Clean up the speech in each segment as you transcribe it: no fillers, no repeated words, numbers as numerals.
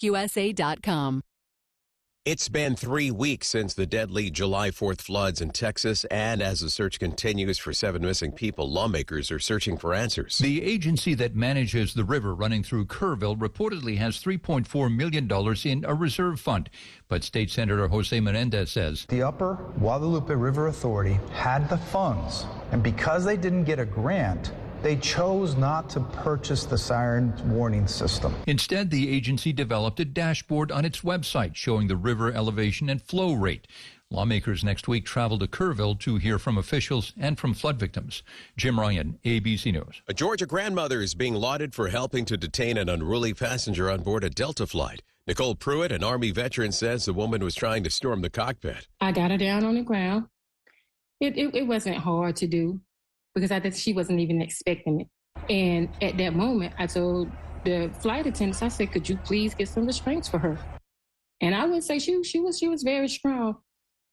TruckUSA.com. It's been 3 weeks since the deadly July 4th floods in Texas, and as the search continues for 7 missing people, lawmakers are searching for answers. The agency that manages the river running through Kerrville reportedly has $3.4 million in a reserve fund. But State Senator Jose Menendez says the Upper Guadalupe River Authority had the funds, and because they didn't get a grant, they chose not to purchase the siren warning system. Instead, the agency developed a dashboard on its website showing the river elevation and flow rate. Lawmakers next week travel to Kerrville to hear from officials and from flood victims. Jim Ryan, ABC News. A Georgia grandmother is being lauded for helping to detain an unruly passenger on board a Delta flight. Nicole Pruitt, an Army veteran, says the woman was trying to storm the cockpit. I got her down on the ground. It wasn't hard to do, because she wasn't even expecting it. And at that moment, I told the flight attendants, I said, could you please get some restraints for her? And I would say she was very strong,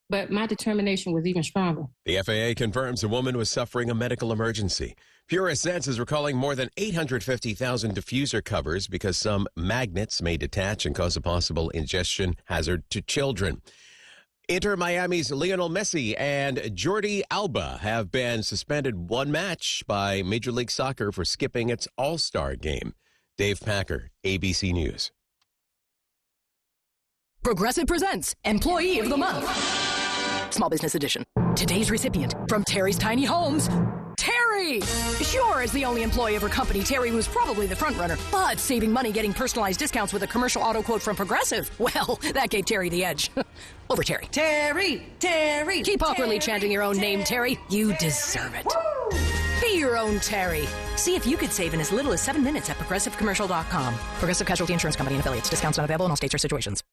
but my determination was even stronger. The FAA confirms the woman was suffering a medical emergency. Pura Sense is recalling more than 850,000 diffuser covers because some magnets may detach and cause a possible ingestion hazard to children. Inter Miami's Lionel Messi and Jordi Alba have been suspended one match by Major League Soccer for skipping its All-Star game. Dave Packer, ABC News. Progressive presents Employee of the Month. Small Business Edition. Today's recipient from Terry's Tiny Homes, Terry! Sure, as the only employee of her company, Terry was probably the front runner, but saving money getting personalized discounts with a commercial auto quote from Progressive, well, that gave Terry the edge. Over Terry. Terry! Keep awkwardly chanting your own name, Terry. You deserve it. Woo! Be your own Terry. See if you could save in as little as 7 minutes at ProgressiveCommercial.com. Progressive Casualty Insurance Company and Affiliates. Discounts not available in all states or situations.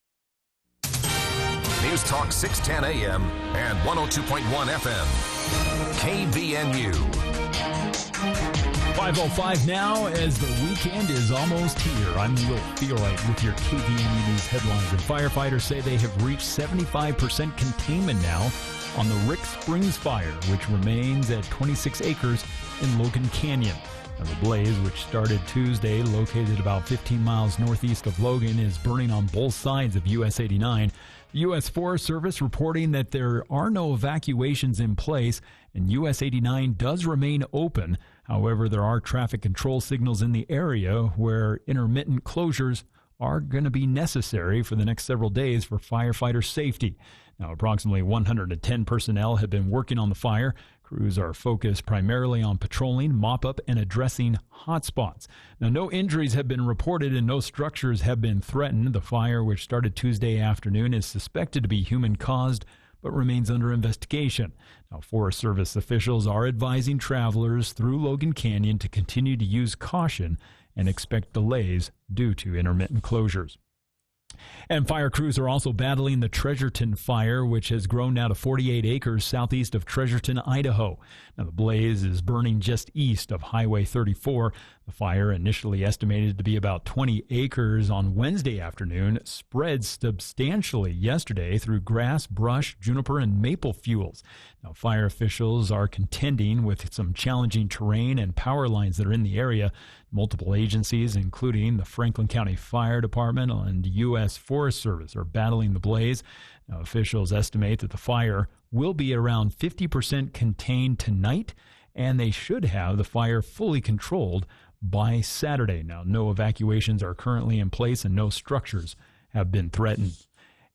News Talk 610 AM and 102.1 FM. KVNU. 5:05 now as the weekend is almost here. I'm Will Feelright with your KVNU News headlines. And firefighters say they have reached 75% containment now on the Rick Springs fire, which remains at 26 acres in Logan Canyon. Now, the blaze, which started Tuesday, located about 15 miles northeast of Logan, is burning on both sides of US 89. The U.S. Forest Service reporting that there are no evacuations in place, and US 89 does remain open. However, there are traffic control signals in the area where intermittent closures are going to be necessary for the next several days for firefighter safety. Now, approximately 110 personnel have been working on the fire. Crews are focused primarily on patrolling, mop-up, and addressing hotspots. Now, no injuries have been reported and no structures have been threatened. The fire, which started Tuesday afternoon, is suspected to be human-caused, but remains under investigation. Now, Forest Service officials are advising travelers through Logan Canyon to continue to use caution and expect delays due to intermittent closures. And fire crews are also battling the Treasurton fire, which has grown now to 48 acres southeast of Treasurton, Idaho. Now, the blaze is burning just east of Highway 34. The fire, initially estimated to be about 20 acres on Wednesday afternoon, spread substantially yesterday through grass, brush, juniper, and maple fuels. Now, fire officials are contending with some challenging terrain and power lines that are in the area. Multiple agencies, including the Franklin County Fire Department and U.S. Forest Service, are battling the blaze. Now, officials estimate that the fire will be around 50% contained tonight, and they should have the fire fully controlled by Saturday. Now, no evacuations are currently in place, and no structures have been threatened.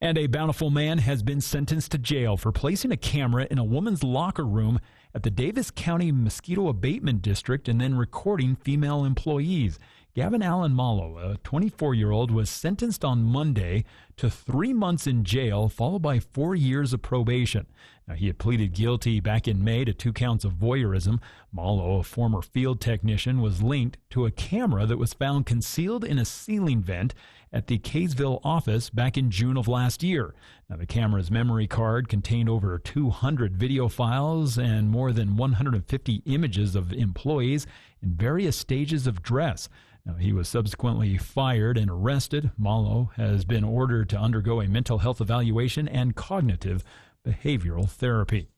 And a Bountiful man has been sentenced to jail for placing a camera in a woman's locker room at the Davis County Mosquito Abatement District and then recording female employees. Gavin Allen Mallow, a 24-year-old, was sentenced on Monday to 3 months in jail, followed by 4 years of probation. Now, he had pleaded guilty back in May to 2 counts of voyeurism. Mallow, a former field technician, was linked to a camera that was found concealed in a ceiling vent at the Kaysville office back in June of last year. Now, the camera's memory card contained over 200 video files and more than 150 images of employees in various stages of dress. Now, he was subsequently fired and arrested. Mallow has been ordered to undergo a mental health evaluation and cognitive behavioral therapy.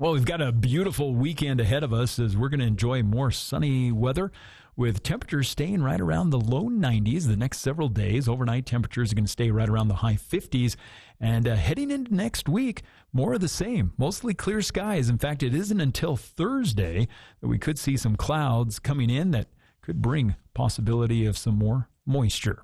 Well, we've got a beautiful weekend ahead of us as we're going to enjoy more sunny weather with temperatures staying right around the low 90s the next several days. Overnight temperatures are going to stay right around the high 50s. And heading into next week, more of the same. Mostly clear skies. In fact, it isn't until Thursday that we could see some clouds coming in that could bring possibility of some more moisture.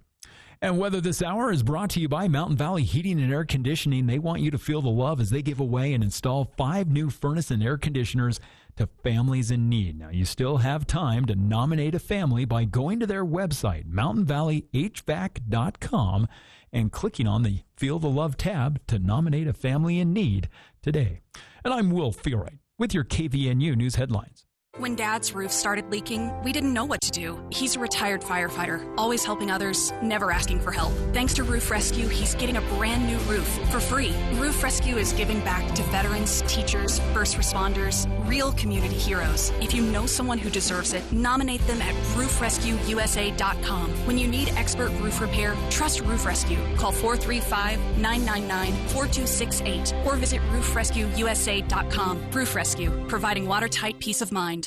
And weather this hour is brought to you by Mountain Valley Heating and Air Conditioning. They want you to feel the love as they give away and install 5 new furnace and air conditioners to families in need. Now, you still have time to nominate a family by going to their website, mountainvalleyhvac.com, and clicking on the Feel the Love tab to nominate a family in need today. And I'm Will Feelright with your KVNU News headlines. When Dad's roof started leaking, we didn't know what to do. He's a retired firefighter, always helping others, never asking for help. Thanks to Roof Rescue, he's getting a brand new roof for free. Roof Rescue is giving back to veterans, teachers, first responders, real community heroes. If you know someone who deserves it, nominate them at roofrescueusa.com. When you need expert roof repair, trust Roof Rescue. Call 435-999-4268 or visit roofrescueusa.com. Roof Rescue, providing watertight peace of mind.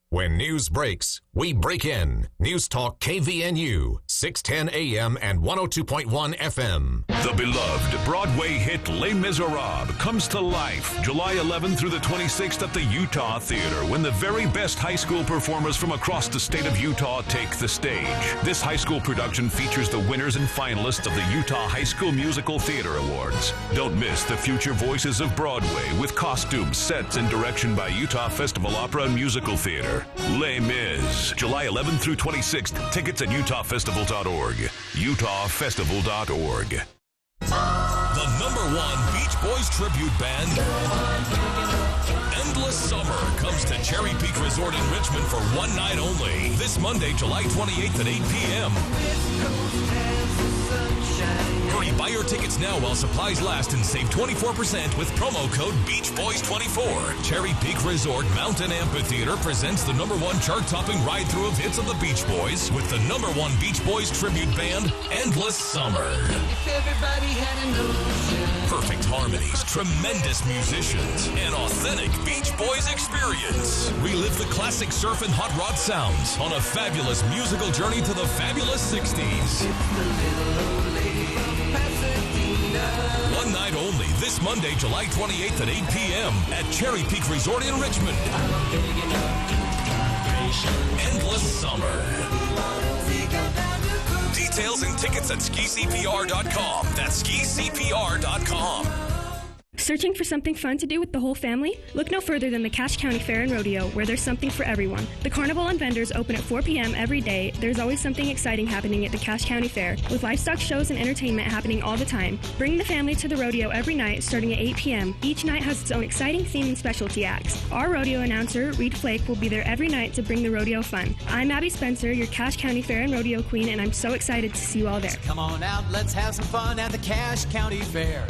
When news breaks, we break in. News Talk KVNU, 610 AM and 102.1 FM. The beloved Broadway hit Les Miserables comes to life July 11th through the 26th at the Utah Theater when the very best high school performers from across the state of Utah take the stage. This high school production features the winners and finalists of the Utah High School Musical Theater Awards. Don't miss the future voices of Broadway with costumes, sets, and direction by Utah Festival Opera and Musical Theater. Les Mis, July 11th through 26th. Tickets at utahfestival.org. utahfestival.org. The #1 Beach Boys tribute band, Endless Summer, comes to Cherry Peak Resort in Richmond for one night only. This Monday, July 28th at 8 p.m. Hurry, buy your tickets now while supplies last and save 24% with promo code BeachBoys24. Cherry Peak Resort Mountain Amphitheater presents the #1 chart-topping ride-through of hits of the Beach Boys with the #1 Beach Boys tribute band, Endless Summer. Perfect harmonies, tremendous musicians, and authentic Beach Boys experience. Relive the classic surf and hot rod sounds on a fabulous musical journey to the fabulous 60s. One night only, this Monday, July 28th at 8 p.m. at Cherry Peak Resort in Richmond. Endless Summer. Details and tickets at skicpr.com. That's skicpr.com. Searching for something fun to do with the whole family? Look no further than the Cache County Fair and Rodeo, where there's something for everyone. The carnival and vendors open at 4 p.m. every day. There's always something exciting happening at the Cache County Fair, with livestock shows and entertainment happening all the time. Bring the family to the rodeo every night, starting at 8 p.m. Each night has its own exciting theme and specialty acts. Our rodeo announcer, Reed Flake, will be there every night to bring the rodeo fun. I'm Abby Spencer, your Cache County Fair and Rodeo queen, and I'm so excited to see you all there. Come on out, let's have some fun at the Cache County Fair.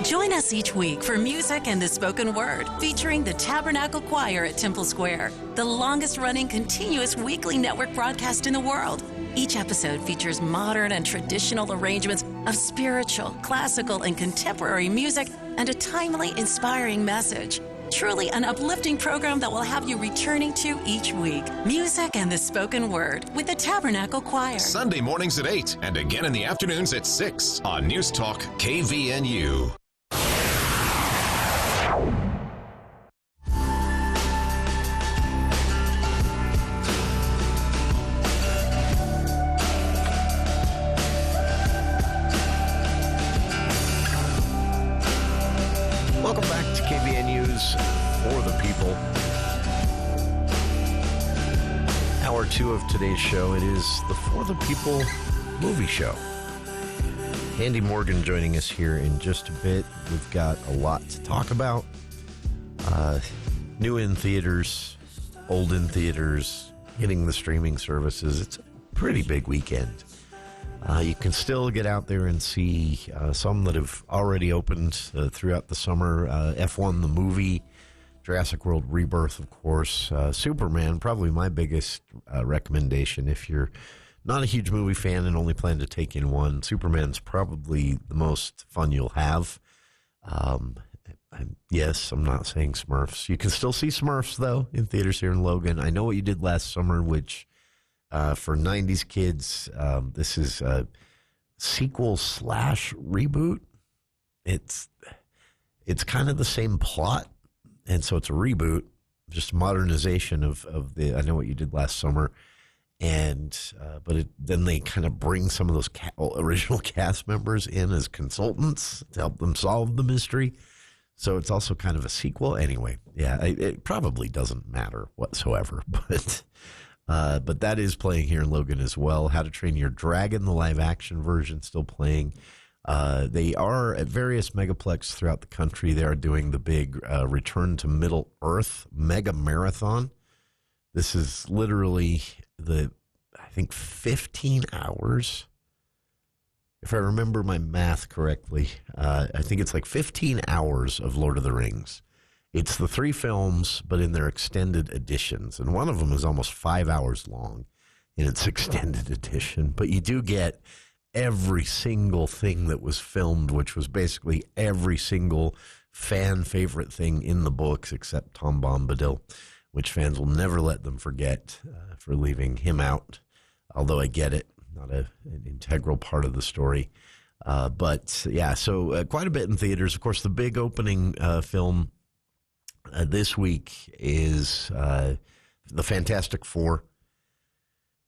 Join us each week for Music and the Spoken Word, featuring the Tabernacle Choir at Temple Square, the longest-running continuous weekly network broadcast in the world. Each episode features modern and traditional arrangements of spiritual, classical, and contemporary music and a timely, inspiring message. Truly an uplifting program that will have you returning to each week. Music and the Spoken Word with the Tabernacle Choir. Sunday mornings at 8 and again in the afternoons at 6 on News Talk KVNU. Welcome back to KVNU's For the People. Hour 2 of today's show. It is the For the People movie show. Andy Morgan joining us here in just a bit. We've got a lot to talk about. New in theaters, old in theaters, hitting the streaming services. It's a pretty big weekend. You can still get out there and see some that have already opened throughout the summer. F1, the movie, Jurassic World Rebirth, of course. Superman, probably my biggest recommendation. If you're not a huge movie fan and only plan to take in one, Superman's probably the most fun you'll have. Yes, I'm not saying Smurfs. You can still see Smurfs, though, in theaters here in Logan. I Know What You Did Last Summer, which for 90s kids, this is a sequel / reboot. It's kind of the same plot, and so it's a reboot, just modernization of the I Know What You Did Last Summer. And then they kind of bring some of those original cast members in as consultants to help them solve the mystery. So it's also kind of a sequel. Anyway, yeah, it probably doesn't matter whatsoever. But that is playing here in Logan as well. How to Train Your Dragon, the live-action version, still playing. They are at various megaplex throughout the country. They are doing the big Return to Middle Earth mega marathon. This is literally I think 15 hours. If I remember my math correctly, I think it's like 15 hours of Lord of the Rings. It's the 3 films, but in their extended editions. And one of them is almost 5 hours long in its extended edition. But you do get every single thing that was filmed, which was basically every single fan favorite thing in the books except Tom Bombadil, which fans will never let them forget for leaving him out. Although I get it, not an integral part of the story. But yeah, so quite a bit in theaters. Of course, the big opening film this week is The Fantastic Four.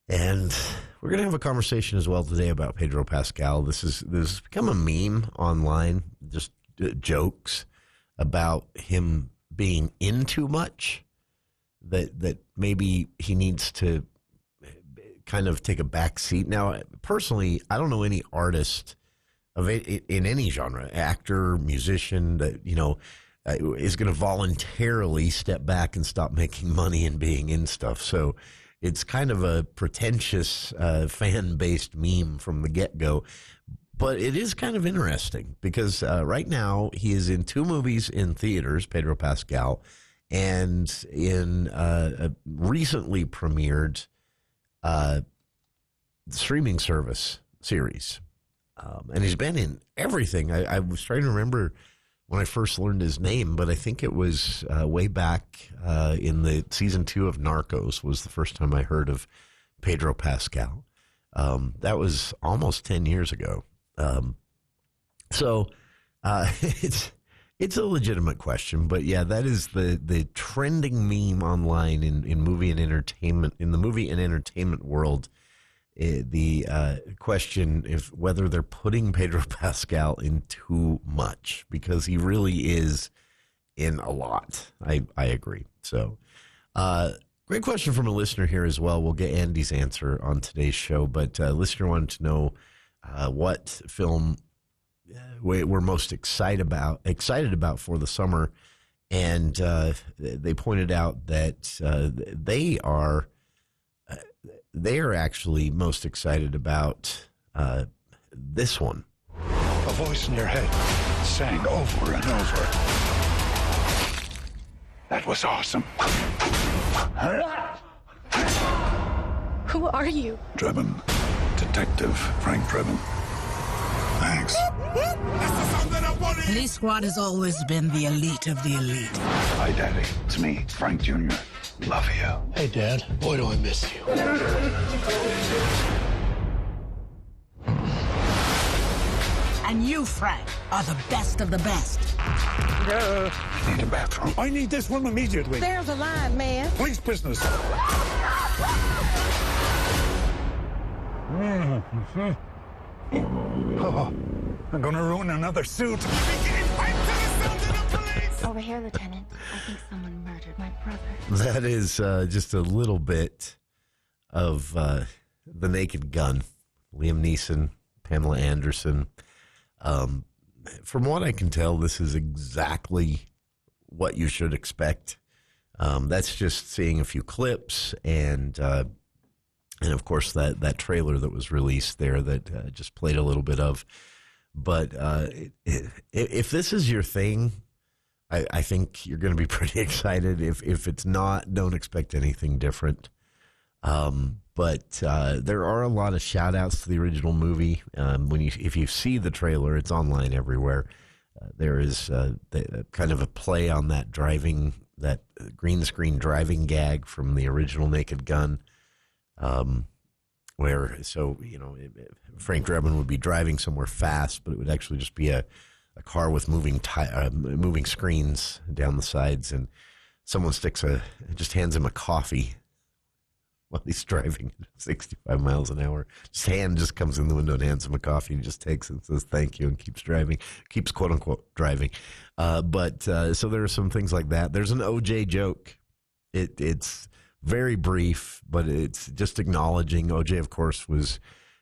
And we're going to have a conversation as well today about Pedro Pascal. This has become a meme online, just jokes about him being in too much, that maybe he needs to kind of take a back seat. Now, personally, I don't know any artist in any genre, actor, musician, that, is going to voluntarily step back and stop making money and being in stuff. So it's kind of a pretentious fan-based meme from the get-go. But it is kind of interesting because right now he is in 2 movies in theaters, Pedro Pascal, and in a recently premiered streaming service series. And he's been in everything. I was trying to remember when I first learned his name, but I think it was way back in the season 2 of Narcos was the first time I heard of Pedro Pascal. That was almost 10 years ago. So it's a legitimate question, but yeah, that is the trending meme online in movie and entertainment, in the movie and entertainment world. The question if whether they're putting Pedro Pascal in too much, because he really is in a lot. I agree. So, great question from a listener here as well. We'll get Andy's answer on today's show, but a listener wanted to know what film we're most excited about for the summer, and they pointed out that they are actually most excited about this one. A voice in your head sang over and over, "That was awesome." Who are you? Drebin. Detective Frank Drebin. Thanks. Police Squad has always been the elite of the elite. Hi, Daddy. It's me, Frank Jr. Love you. Hey, Dad. Boy, do I miss you. And you, Frank, are the best of the best. I need a bathroom. I need this one immediately. There's a line, man. Police business. Oh, I'm gonna ruin another suit. Over here, Lieutenant. I think someone murdered my brother. That is just a little bit of The Naked Gun. Liam Neeson, Pamela Anderson. From what I can tell, this is exactly what you should expect. That's just seeing a few clips and of course that trailer that was released there that just played a little bit of. But if this is your thing, I think you're going to be pretty excited. If it's not, don't expect anything different. But there are a lot of shout outs to the original movie. If you see the trailer, it's online everywhere. There is kind of a play on that green screen driving gag from the original Naked Gun, where Frank Drebin would be driving somewhere fast, but it would actually just be a car with moving screens down the sides, and someone just hands him a coffee while he's driving at 65 miles an hour. His hand just comes in the window and hands him a coffee, and he just takes it and says thank you and keeps quote unquote driving. So there are some things like that. There's an OJ joke. It's very brief, but it's just acknowledging OJ, of course, was,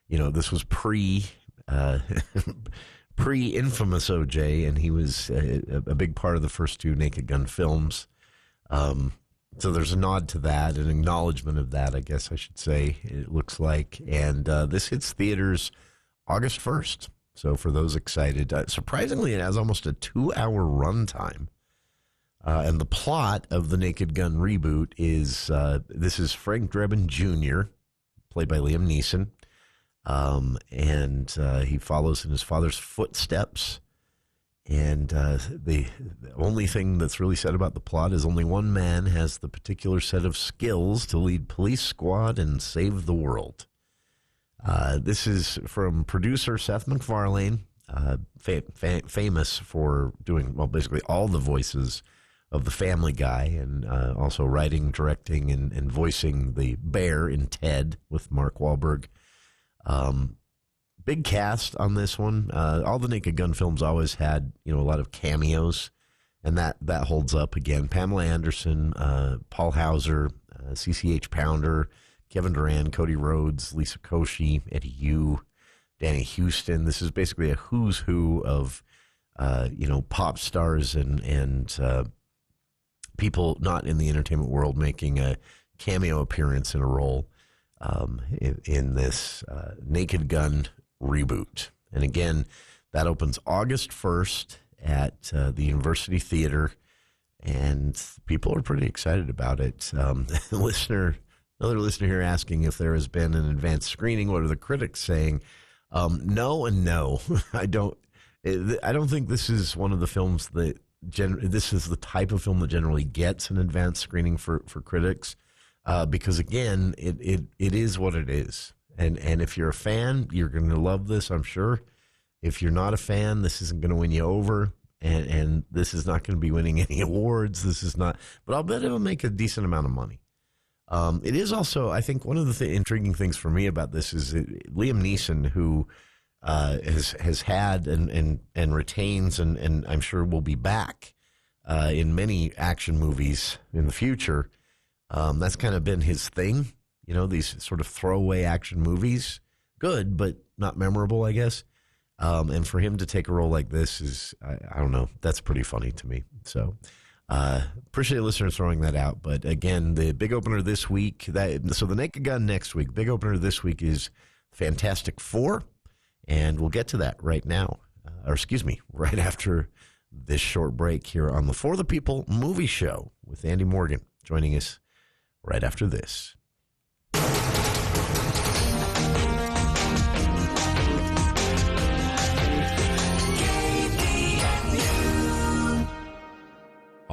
this was pre-infamous OJ, and he was a big part of the first two Naked Gun films. So there's a nod to that, an acknowledgement of that, I guess I should say, it looks like. And this hits theaters August 1st. So for those excited, surprisingly, it has almost a 2-hour runtime. And the plot of the Naked Gun reboot is, this is Frank Drebin Jr., played by Liam Neeson. And he follows in his father's footsteps. And the only thing that's really said about the plot is only one man has the particular set of skills to lead police squad and save the world. This is from producer Seth MacFarlane, famous for doing, basically all the voices of the Family Guy, and also writing, directing, and voicing the bear in Ted with Mark Wahlberg. Big cast on this one. All the Naked Gun films always had, a lot of cameos, and that holds up again. Pamela Anderson, Paul Hauser, CCH Pounder, Kevin Durant, Cody Rhodes, Lisa Koshy, Eddie Yu, Danny Houston. This is basically a who's who of, pop stars and people not in the entertainment world making a cameo appearance in a role in this Naked Gun reboot. And again, that opens August 1st at the University Theater, and people are pretty excited about it. Another listener here asking if there has been an advanced screening. What are the critics saying? No and no. I don't think this is one of the films that this is the type of film that generally gets an advanced screening for critics, because again, it is what it is. And if you're a fan, you're going to love this, I'm sure. If you're not a fan, this isn't going to win you over, and this is not going to be winning any awards. This is not, but I'll bet it'll make a decent amount of money. It is also, I think, one of the intriguing things for me about this is Liam Neeson, who has had and retains, and I'm sure will be back in many action movies in the future. That's kind of been his thing. These sort of throwaway action movies, good, but not memorable, I guess. And for him to take a role like this is, I don't know, that's pretty funny to me. So appreciate listeners throwing that out. But again, the big opener this week, so the Naked Gun next week, big opener this week is Fantastic Four. And we'll get to that right now, right after this short break here on the For the People Movie Show with Andy Morgan, joining us right after this.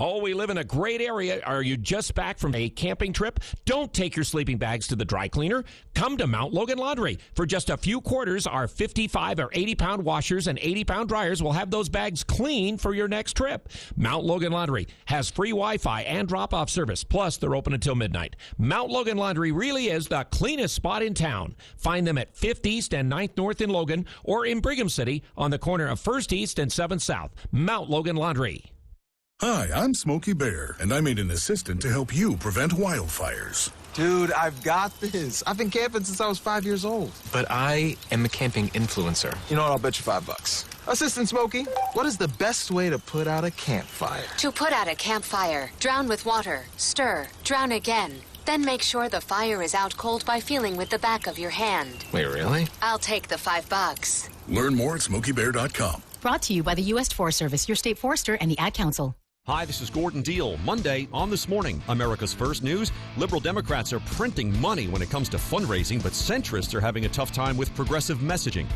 Oh, we live in a great area. Are you just back from a camping trip? Don't take your sleeping bags to the dry cleaner. Come to Mount Logan Laundry. For just a few quarters, our 55 or 80-pound washers and 80-pound dryers will have those bags clean for your next trip. Mount Logan Laundry has free Wi-Fi and drop-off service. Plus, they're open until midnight. Mount Logan Laundry really is the cleanest spot in town. Find them at 5th East and 9th North in Logan, or in Brigham City on the corner of 1st East and 7th South. Mount Logan Laundry. Hi, I'm Smokey Bear, and I made an assistant to help you prevent wildfires. Dude, I've got this. I've been camping since I was 5 years old. But I am a camping influencer. You know what? I'll bet you $5. Assistant Smokey, what is the best way to put out a campfire? To put out a campfire, drown with water, stir, drown again. Then make sure the fire is out cold by feeling with the back of your hand. Wait, really? I'll take the $5. Learn more at SmokeyBear.com. Brought to you by the U.S. Forest Service, your state forester, and the Ad Council. Hi, this is Gordon Deal. Monday on This Morning, America's First News. Liberal Democrats are printing money when it comes to fundraising, but centrists are having a tough time with progressive messaging.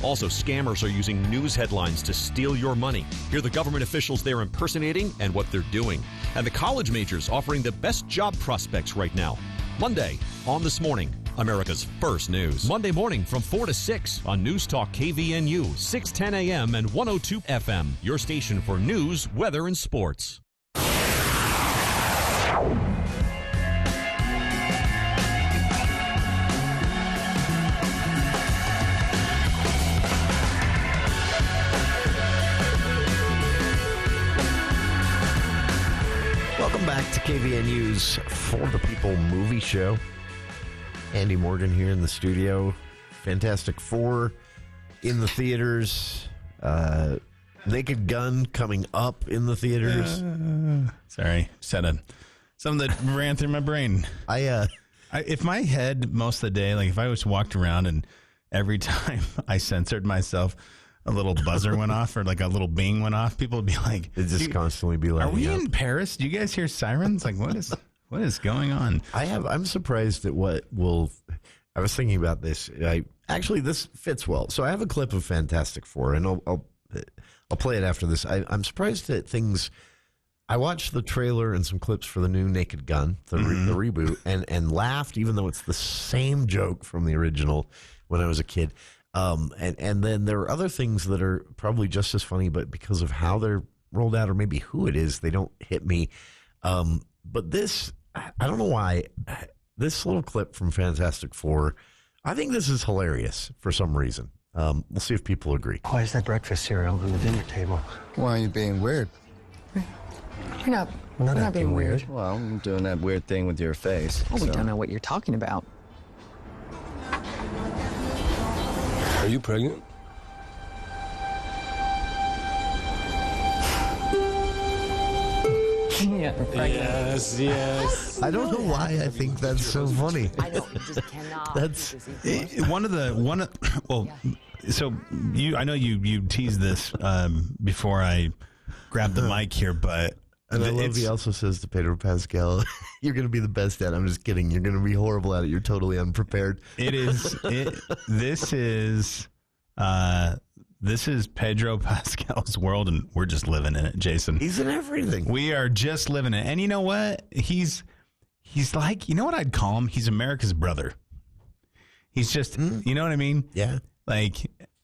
Also, scammers are using news headlines to steal your money. Hear the government officials they're impersonating and what they're doing. And the college majors offering the best job prospects right now. Monday on This Morning, America's first news. Monday morning from 4 to 6 on News Talk KVNU, 610 AM and 102 FM. Your station for news, weather, and sports. Welcome back to KVNU's For the People movie show. Andy Morgan here in the studio. Fantastic Four in the theaters. Naked Gun coming up in the theaters. Sorry, said something that ran through my brain. If my head most of the day, like if I was walked around and every time I censored myself, a little buzzer went off or like a little bing went off, people would be like, "It just constantly be like, are we in Paris? Do you guys hear sirens? Like what is going on?" I'm surprised at what will. I was thinking about this. Actually, this fits well. So I have a clip of Fantastic Four, and I'll play it after this. I'm surprised at things. I watched the trailer and some clips for the new Naked Gun, the reboot, and laughed, even though it's the same joke from the original when I was a kid. And then there are other things that are probably just as funny, but because of how they're rolled out or maybe who it is, they don't hit me. But this, I don't know why, this little clip from Fantastic Four, I think this is hilarious for some reason. We'll see if people agree. Why is that breakfast cereal on the dinner table? Why are you being weird? We're not being weird. Well, I'm doing that weird thing with your face. Oh, we don't know what you're talking about. Are you pregnant? Yeah, we're pregnant. Yes. I don't know why I think that's so funny. I know, you just cannot. That's So I know you teased this before I grabbed the mic here, but and I love he also says to Pedro Pascal, "You're going to be the best at it." I'm just kidding. You're going to be horrible at it. You're totally unprepared. This is Pedro Pascal's world, and we're just living in it, Jason. He's in everything. We are just living it. And you know what? He's like, you know what I'd call him? He's America's brother. He's just, you know what I mean? Yeah. Like,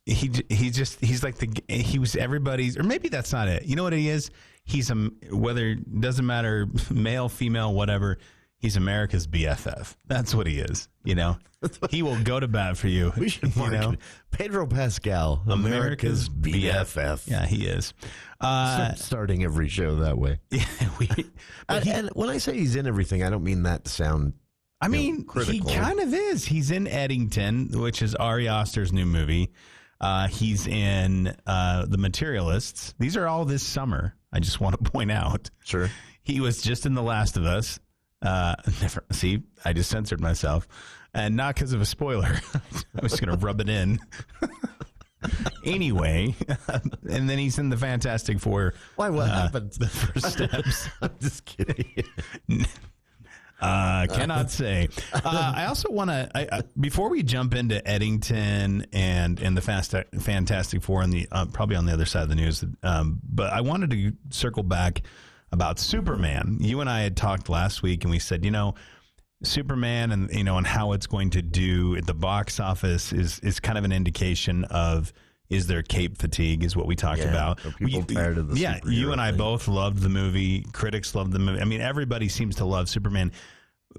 he's like he was everybody's, or maybe that's not it. You know what he is? He's doesn't matter, male, female, whatever. He's America's BFF. That's what he is. You know, he will go to bat for you. We should mark Pedro Pascal, America's BFF. Yeah, he is. Starting every show that way. Yeah, and when I say he's in everything, I don't mean that to sound. I mean, critical. He kind of is. He's in Eddington, which is Ari Aster's new movie. He's in The Materialists. These are all this summer. I just want to point out. Sure. He was just in The Last of Us. See, I just censored myself, and not because of a spoiler. I was going to rub it in. Anyway, and then he's in the Fantastic Four. Why? What happened? The first steps. I'm just kidding. Cannot say. I also want to, before we jump into Eddington and the Fantastic Four and the probably on the other side of the news, but I wanted to circle back about Superman. You and I had talked last week, and we said, Superman and how it's going to do at the box office is kind of an indication of, is there cape fatigue, is what we talked about. Are people tired of the superhero you and I thing? both loved the movie. Critics loved the movie. I mean, everybody seems to love Superman.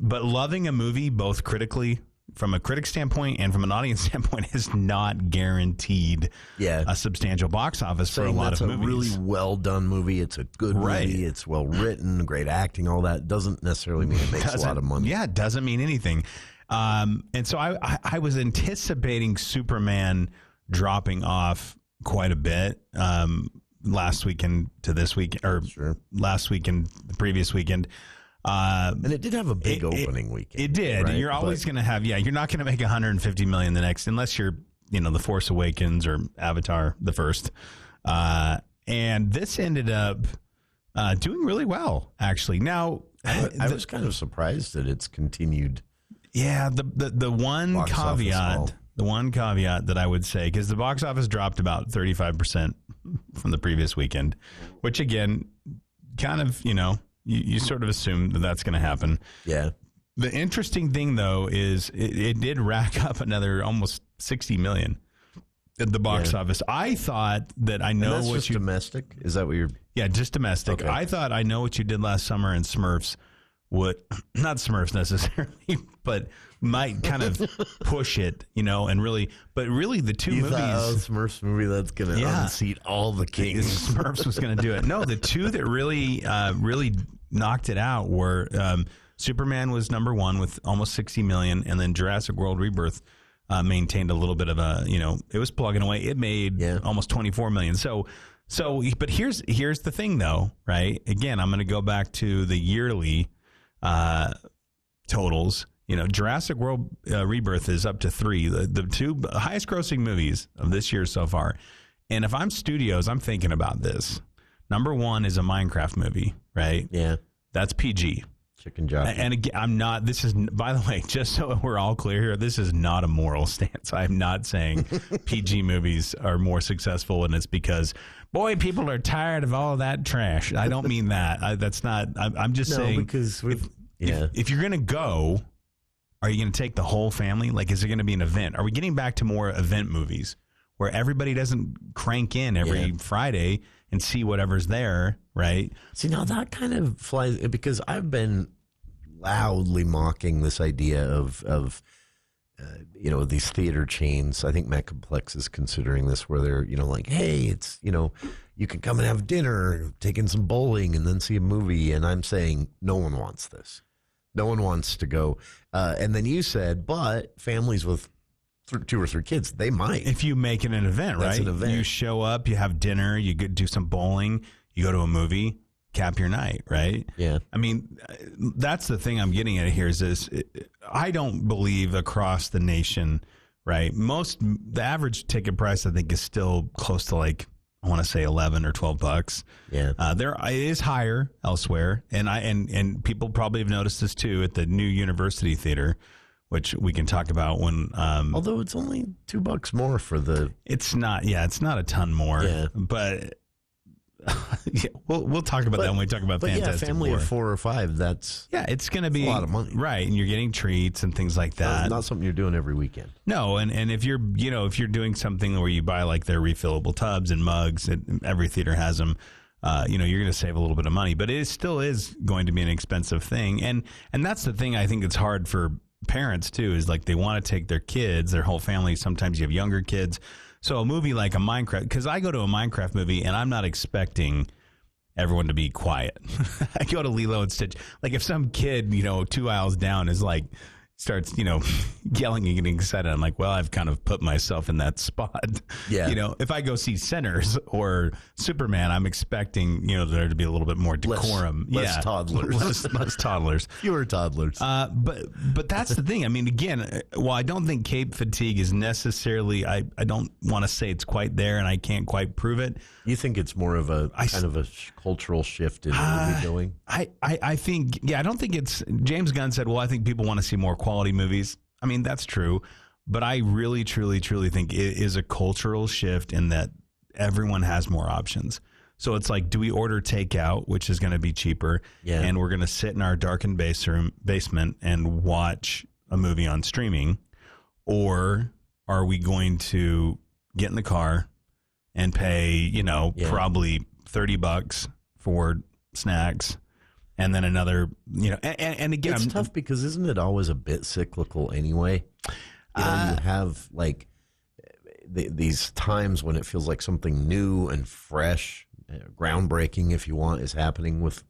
But loving a movie, both critically, from a critic standpoint and from an audience standpoint, is not guaranteed a substantial box office for a lot of movies. It's a really well-done movie. It's a good movie. It's well-written, great acting, all that. Doesn't necessarily mean it makes a lot of money. Yeah, it doesn't mean anything. And so I was anticipating Superman dropping off quite a bit last weekend to this week, or last weekend, the previous weekend. And it did have a big opening weekend. It did. Right? You're always going to have, you're not going to make $150 million the next, unless you're, The Force Awakens or Avatar the first. And this ended up doing really well, actually. Now, I was kind of surprised that it's continued. Yeah, the one caveat caveat that I would say, because the box office dropped about 35% from the previous weekend, which again, kind of, you sort of assume that that's going to happen. Yeah. The interesting thing, though, is it did rack up another almost $60 million at the box office. I thought that I know that's what just domestic. Is that what you're? Yeah, just domestic. Okay. I thought I know what you did last summer in Smurfs. Not Smurfs necessarily, but might kind of push it, and really, but really the two movies. Smurfs movie that's going to unseat all the kings. Smurfs was going to do it. No, the two that really knocked it out were Superman was number one with almost 60 million, and then Jurassic World Rebirth maintained a little bit of a, it was plugging away. It made almost 24 million. So, but here's the thing, though, right? Again, I'm going to go back to the yearly totals. Jurassic World Rebirth is up to 3, the two highest grossing movies of this year so far. And if I'm studios, I'm thinking about this. Number 1 is a Minecraft movie, right? Yeah. That's PG. Chicken jockey. And again, I'm not, this is, by the way, just so we're all clear here, this is not a moral stance. I'm not saying PG movies are more successful and it's because, boy, people are tired of all that trash. I don't mean that. That's not, I'm just saying, because if you're going to go, are you going to take the whole family? Like, is it going to be an event? Are we getting back to more event movies where everybody doesn't crank in every Friday and see whatever's there, right? See, now that kind of flies, because I've been loudly mocking this idea of these theater chains. I think Metroplex is considering this, where they're, like, hey, it's, you can come and have dinner, take in some bowling, and then see a movie. And I'm saying no one wants this. No one wants to go. And then you said, but families with 2 or 3 kids, they might. If you make it an event, right? That's an event. You show up, you have dinner, you do some bowling, you go to a movie, cap your night, right? Yeah. I mean, that's the thing I'm getting at here is this. I don't believe across the nation, right? The average ticket price, I think, is still close to, like, I want to say $11 or $12. Yeah. It is higher elsewhere. And people probably have noticed this too at the new University Theater, which we can talk about when. Although it's only $2 more for the. It's not. Yeah, it's not a ton more. Yeah. But we'll talk about that when we talk about Fantastic Four. Family Four. of 4 or 5. That's it's going to be a lot of money, right? And you're getting treats and things like that. Not something you're doing every weekend. No, and if you're doing something where you buy like their refillable tubs and mugs, and every theater has them. You're going to save a little bit of money, but it still is going to be an expensive thing, and that's the thing I think it's hard for parents too, is like they want to take their kids, their whole family. Sometimes you have younger kids. So a movie like a Minecraft, because I go to a Minecraft movie and I'm not expecting everyone to be quiet. I go to Lilo and Stitch. Like if some kid, 2 aisles down is like, starts, yelling and getting excited, I'm like, well, I've kind of put myself in that spot. Yeah. If I go see Sinners or Superman, I'm expecting, there to be a little bit more decorum. Less toddlers. less toddlers. Fewer toddlers. But that's the thing. I mean, again, while I don't think Cape fatigue is necessarily, I don't want to say it's quite there and I can't quite prove it. You think it's more of a kind of a cultural shift in movie going? I think, I don't think it's, James Gunn said, well, I think people want to see more quality movies. I mean, that's true. But I really, truly, truly think it is a cultural shift in that everyone has more options. So it's like, do we order takeout, which is going to be cheaper, and we're going to sit in our darkened basement and watch a movie on streaming? Or are we going to get in the car and pay, probably $30 for snacks, and then another, and again, it's tough because isn't it always a bit cyclical anyway? You have like these times when it feels like something new and fresh, groundbreaking, if you want, is happening with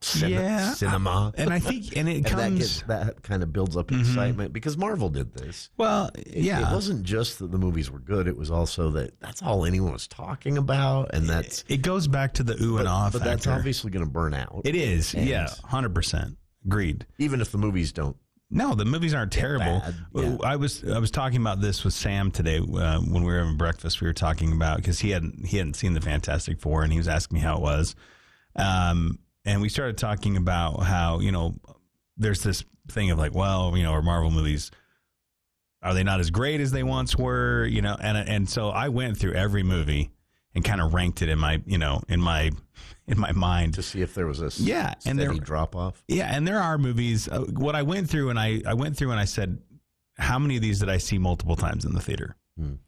cinema. And I think, that kind of builds up excitement because Marvel did this. Well, it wasn't just that the movies were good; it was also that's all anyone was talking about, and it goes back to the ooh and ah But factor. that's obviously going to burn out. It is, 100% agreed. Even if the movies don't. No, the movies aren't terrible. Yeah. I was talking about this with Sam today when we were having breakfast. We were talking about, because he hadn't seen the Fantastic Four, and he was asking me how it was. And we started talking about how there's this thing of like, well, our Marvel movies Are they not as great as they once were? You know, and so I went through every movie and kind of ranked it in my mind to see if there was a steady drop off. Yeah, and there are movies. What I went through and I said, how many of these did I see multiple times in the theater? And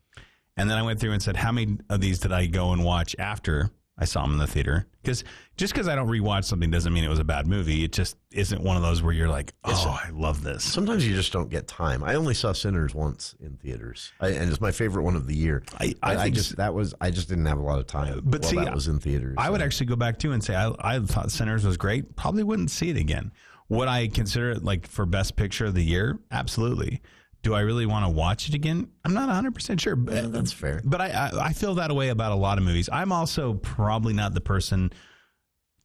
then I went through and said, how many of these did I go and watch after I saw them in the theater? Because just because I don't rewatch something doesn't mean it was a bad movie. It just isn't one of those where you're like, I love this. Sometimes you just don't get time. I only saw Sinners once in theaters, and it's my favorite one of the year. I just didn't have a lot of time. But see, that was in theaters. I would actually go back to and say I thought Sinners was great. Probably wouldn't see it again. Would I consider it like for best picture of the year? Absolutely. Do I really want to watch it again? I'm not 100% sure. Yeah, that's fair. But I feel that way about a lot of movies. I'm also probably not the person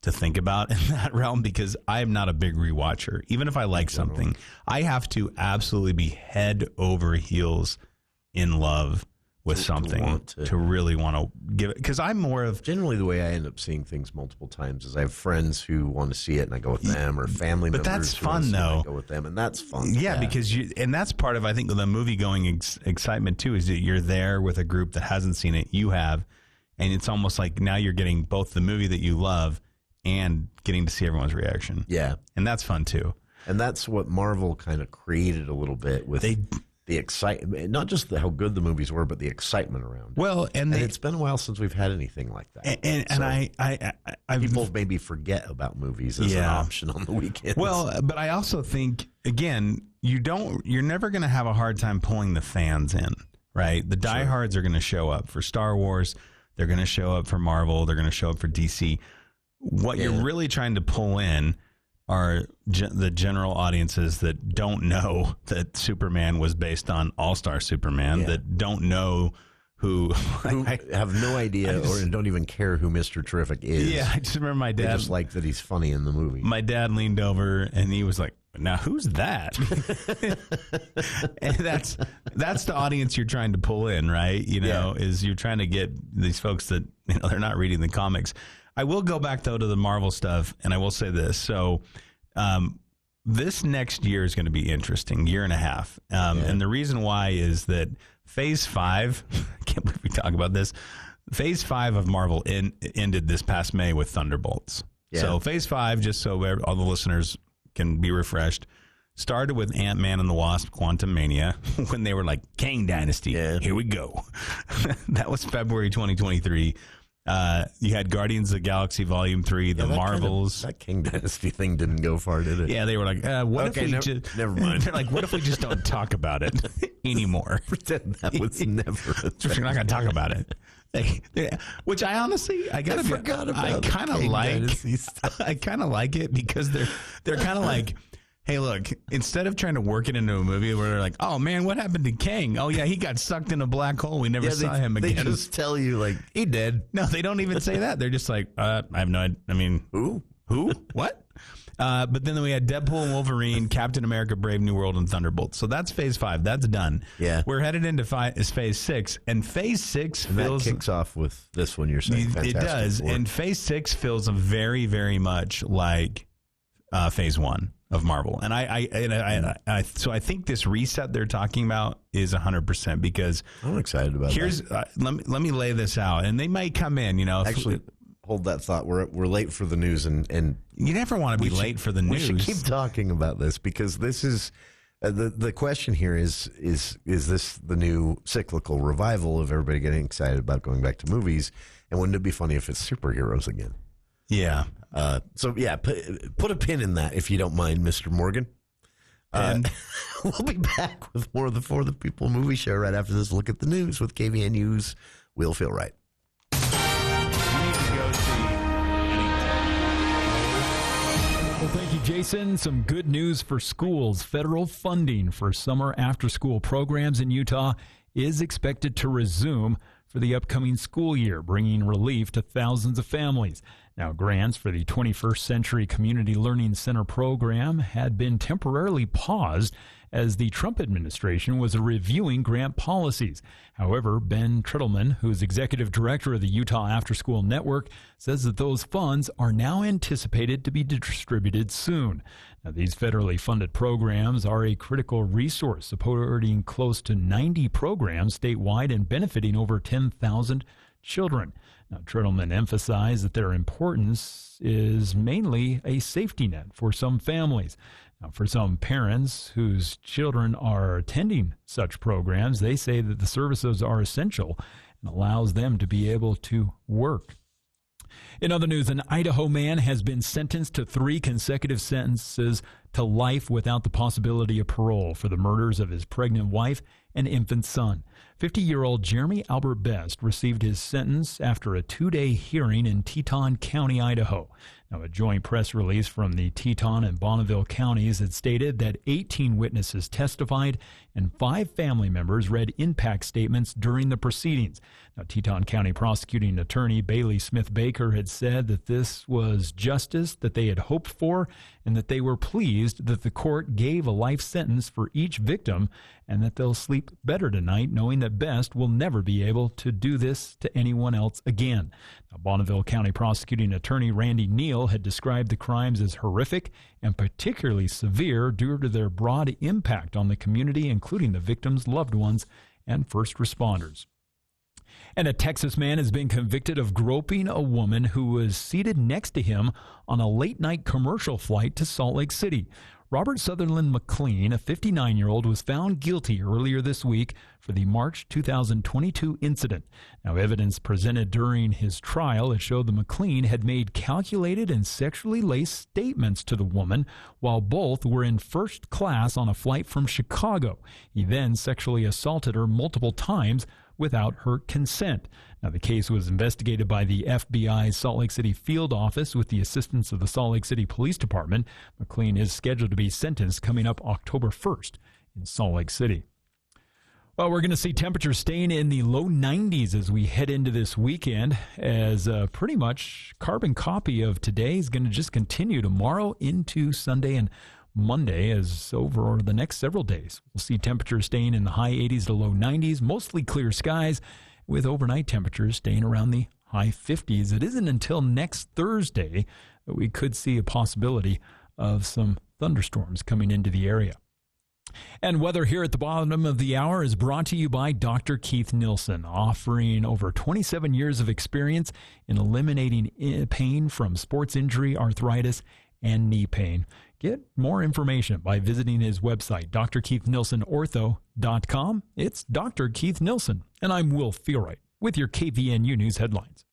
to think about in that realm because I'm not a big rewatcher. Even if I like something, I have to absolutely be head over heels in love with something to really want to give it. Because I'm more of... Generally, the way I end up seeing things multiple times is I have friends who want to see it and I go with them, or family members. But that's who want fun, to see it and though. I go with them, and that's fun. Yeah, because and that's part of, I think, the movie-going excitement, too, is that you're there with a group that hasn't seen it. You have. And it's almost like now you're getting both the movie that you love and getting to see everyone's reaction. Yeah. And that's fun, too. And that's what Marvel kind of created a little bit with... the excitement, not just how good the movies were, but the excitement around it. Well, and it's been a while since we've had anything like that. And people maybe forget about movies as an option on the weekends. Well, but I also think, again, you're never going to have a hard time pulling the fans in, right? The diehards are going to show up for Star Wars. They're going to show up for Marvel. They're going to show up for DC. What you're really trying to pull in are the general audiences that don't know that Superman was based on All-Star Superman, that don't know who have no idea or don't even care who Mr. Terrific is. Yeah, I just remember my dad. They just like that he's funny in the movie. My dad leaned over and he was like, "Now who's that?" And that's the audience you're trying to pull in, right? You know, is you're trying to get these folks that they're not reading the comics. I will go back, though, to the Marvel stuff, and I will say this. So this next year is going to be interesting, year and a half. And the reason why is that Phase 5, I can't believe we talk about this, Phase 5 of Marvel ended this past May with Thunderbolts. Yeah. So Phase 5, just so all the listeners can be refreshed, started with Ant-Man and the Wasp: Quantumania when they were like, Kang Dynasty, here we go. That was February 2023. You had Guardians of the Galaxy Volume 3, the Marvels. That King Dynasty thing didn't go far, did it? Yeah, they were like, what if we just... Never mind. They're like, what if we just don't talk about it anymore? Pretend that was never a thing. We're not going to talk about it. Which I honestly, I kind of like. I kind of like it because they're kind of like... Hey, look, instead of trying to work it into a movie where they're like, oh, man, what happened to Kang? Oh, yeah, he got sucked in a black hole. We never saw him again. They just tell you, like, he did. No, they don't even say that. They're just like, I have no idea. I mean, who? What? But then we had Deadpool and Wolverine, Captain America, Brave New World, and Thunderbolts. So that's Phase 5. That's done. Yeah. We're headed into Phase 6. And Phase 6 feels... that kicks off with this one you're saying. It does. And Phase 6 feels very, very much like Phase 1. Of Marvel, and so I think this reset they're talking about is 100% because I'm excited about. Let me lay this out, and they might come in. Actually, hold that thought. We're late for the news, and you never want to be late for the news. We should keep talking about this because this is the question here is this the new cyclical revival of everybody getting excited about going back to movies, and wouldn't it be funny if it's superheroes again? Yeah. Put a pin in that if you don't mind, Mr. Morgan. And we'll be back with more of the For the People movie show right after this look at the news with KVNU's We'll Feel Right. Well, thank you, Jason. Some good news for schools. Federal funding for summer after-school programs in Utah is expected to resume for the upcoming school year, bringing relief to thousands of families. Now, grants for the 21st Century Community Learning Center program had been temporarily paused as the Trump administration was reviewing grant policies. However, Ben Trittleman, who is executive director of the Utah After School Network, says that those funds are now anticipated to be distributed soon. Now, these federally funded programs are a critical resource, supporting close to 90 programs statewide and benefiting over 10,000 children. Now, Trittleman emphasized that their importance is mainly a safety net for some families. Now, for some parents whose children are attending such programs, they say that the services are essential and allows them to be able to work. In other news, an Idaho man has been sentenced to 3 consecutive sentences to life without the possibility of parole for the murders of his pregnant wife and infant son. 50-year-old Jeremy Albert Best received his sentence after a 2-day hearing in Teton County, Idaho. Now, a joint press release from the Teton and Bonneville counties had stated that 18 witnesses testified and 5 family members read impact statements during the proceedings. Now, Teton County prosecuting attorney Bailey Smith Baker had said that this was justice that they had hoped for and that they were pleased that the court gave a life sentence for each victim and that they'll sleep better tonight knowing that Best will never be able to do this to anyone else again. Now, Bonneville County prosecuting attorney Randy Neal had described the crimes as horrific and particularly severe due to their broad impact on the community, including the victims' loved ones and first responders. And a Texas man has been convicted of groping a woman who was seated next to him on a late-night commercial flight to Salt Lake City. Robert Sutherland McLean, a 59-year-old, was found guilty earlier this week for the March 2022 incident. Now, evidence presented during his trial has showed that McLean had made calculated and sexually laced statements to the woman while both were in first class on a flight from Chicago. He then sexually assaulted her multiple times without her consent. Now, the case was investigated by the FBI's Salt Lake City field office with the assistance of the Salt Lake City Police Department. McLean is scheduled to be sentenced coming up October 1st in Salt Lake City. Well, we're going to see temperatures staying in the low 90s as we head into this weekend, as pretty much carbon copy of today is going to just continue tomorrow into Sunday and Monday as over the next several days. We'll see temperatures staying in the high 80s to low 90s, mostly clear skies, with overnight temperatures staying around the high 50s. It isn't until next Thursday that we could see a possibility of some thunderstorms coming into the area. And weather here at the bottom of the hour is brought to you by Dr. Keith Nilsson, offering over 27 years of experience in eliminating pain from sports injury, arthritis, and knee pain. Get more information by visiting his website, drkeithnilsonortho.com. It's Dr. Keith Nilsson, and I'm Will Feelwright with your KVNU News headlines.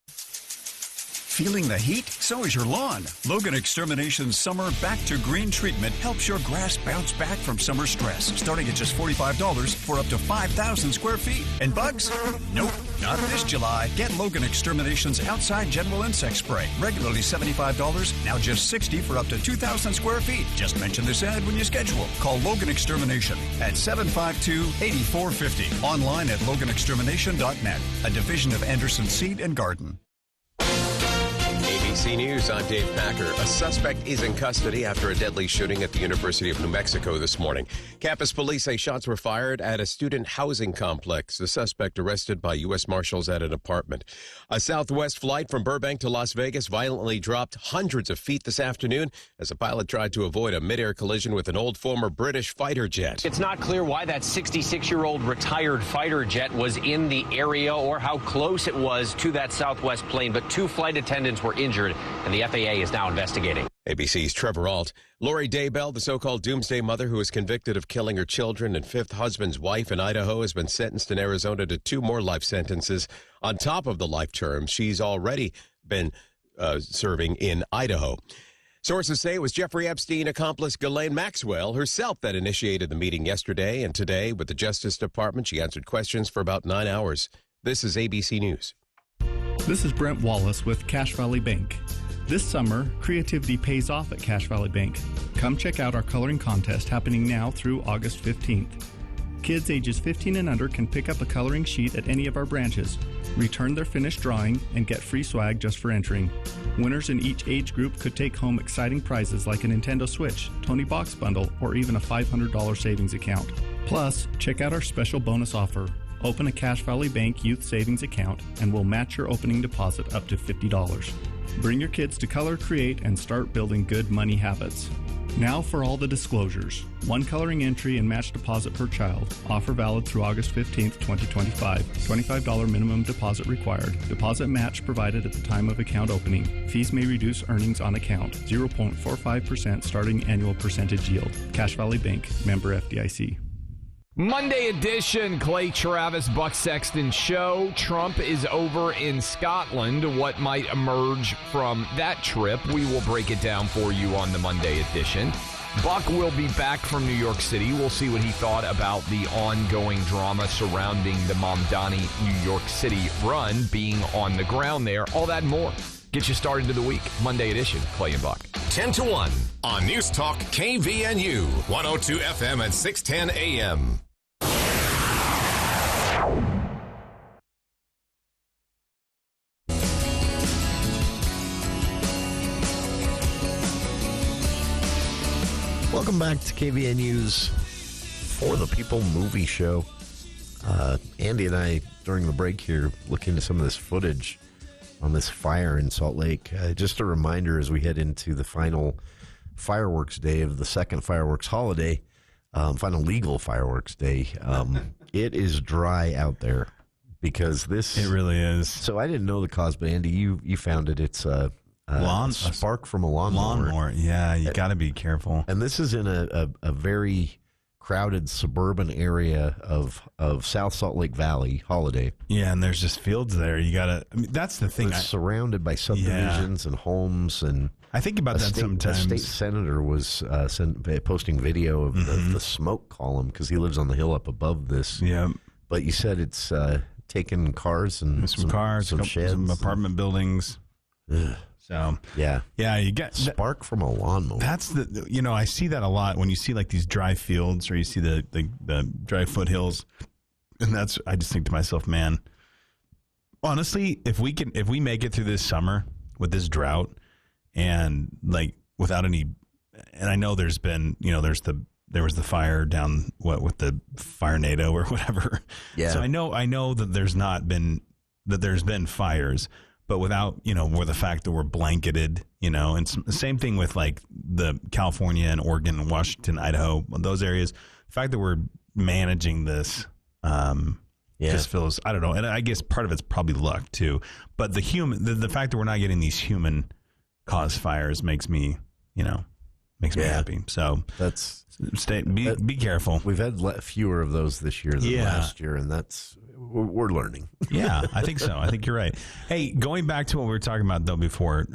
Feeling the heat? So is your lawn. Logan Extermination's Summer Back to Green treatment helps your grass bounce back from summer stress, starting at just $45 for up to 5,000 square feet. And bugs? Nope, not this July. Get Logan Extermination's Outside General Insect Spray, regularly $75, now just $60 for up to 2,000 square feet. Just mention this ad when you schedule. Call Logan Extermination at 752-8450. Online at loganextermination.net, a division of Anderson Seed and Garden. ABC News, I'm Dave Packer. A suspect is in custody after a deadly shooting at the University of New Mexico this morning. Campus police say shots were fired at a student housing complex. The suspect arrested by U.S. Marshals at an apartment. A Southwest flight from Burbank to Las Vegas violently dropped hundreds of feet this afternoon as a pilot tried to avoid a mid-air collision with an old former British fighter jet. It's not clear why that 66-year-old retired fighter jet was in the area or how close it was to that Southwest plane, but 2 flight attendants were injured, and the FAA is now investigating. ABC's Trevor Ault. Lori Daybell, the so-called doomsday mother who was convicted of killing her children and 5th husband's wife in Idaho, has been sentenced in Arizona to 2 more life sentences on top of the life term she's already been serving in Idaho. Sources say it was Jeffrey Epstein accomplice Ghislaine Maxwell herself that initiated the meeting yesterday and today with the Justice Department. She answered questions for about 9 hours. This is ABC News. This is Brent Wallace with Cache Valley Bank. This summer, creativity pays off at Cache Valley Bank. Come check out our coloring contest happening now through August 15th. Kids ages 15 and under can pick up a coloring sheet at any of our branches, return their finished drawing, and get free swag just for entering. Winners in each age group could take home exciting prizes like a Nintendo Switch, Tony Box Bundle, or even a $500 savings account. Plus, check out our special bonus offer. Open a Cache Valley Bank Youth Savings account and we'll match your opening deposit up to $50. Bring your kids to color, create, and start building good money habits. Now for all the disclosures. 1 coloring entry and match deposit per child. Offer valid through August 15th, 2025. $25 minimum deposit required. Deposit match provided at the time of account opening. Fees may reduce earnings on account. 0.45% starting annual percentage yield. Cache Valley Bank. Member FDIC. Monday edition, Clay Travis, Buck Sexton Show. Trump is over in Scotland. What might emerge from that trip? We will break it down for you on the Monday edition. Buck will be back from New York City. We'll see what he thought about the ongoing drama surrounding the Mamdani New York City run, being on the ground there. All that and more. Get you started to the week. Monday edition, Clay and Buck. 10 to 1 on News Talk KVNU, 102 FM and 610 AM. Welcome back to KVNU's For the People movie show. Andy and I, during the break here, look into some of this footage on this fire in Salt Lake. Just a reminder as we head into the final fireworks day of the second fireworks holiday, final legal fireworks day. It is dry out there because this... It really is. So I didn't know the cause, but Andy, you found it. It's a spark from a lawnmower. Yeah, you got to be careful. And this is in a very crowded suburban area of South Salt Lake Valley, Holiday. Yeah, and there's just fields there. You gotta. I mean, that's the thing. It's surrounded by subdivisions and homes, and I think about that sometimes. A state senator was posting video of the smoke column because he lives on the hill up above this. Yeah, but you said it's taken cars and some sheds, some apartment buildings. Ugh. So yeah, you get spark from a lawnmower. That's the I see that a lot when you see like these dry fields or you see the dry foothills, and I just think to myself, man, honestly, if we make it through this summer with this drought and like without any, and I know there's been there was the fire down with the Fire NATO or whatever. Yeah. So I know that there's been fires. But without, where the fact that we're blanketed, and same thing with like the California and Oregon and Washington, Idaho, those areas, the fact that we're managing this just feels, I don't know. And I guess part of it's probably luck too. But the fact that we're not getting these human caused fires makes me happy. So that's be careful. We've had fewer of those this year than last year, and we're learning. Yeah, I think so. I think you're right. Hey, going back to what we were talking about, though, before,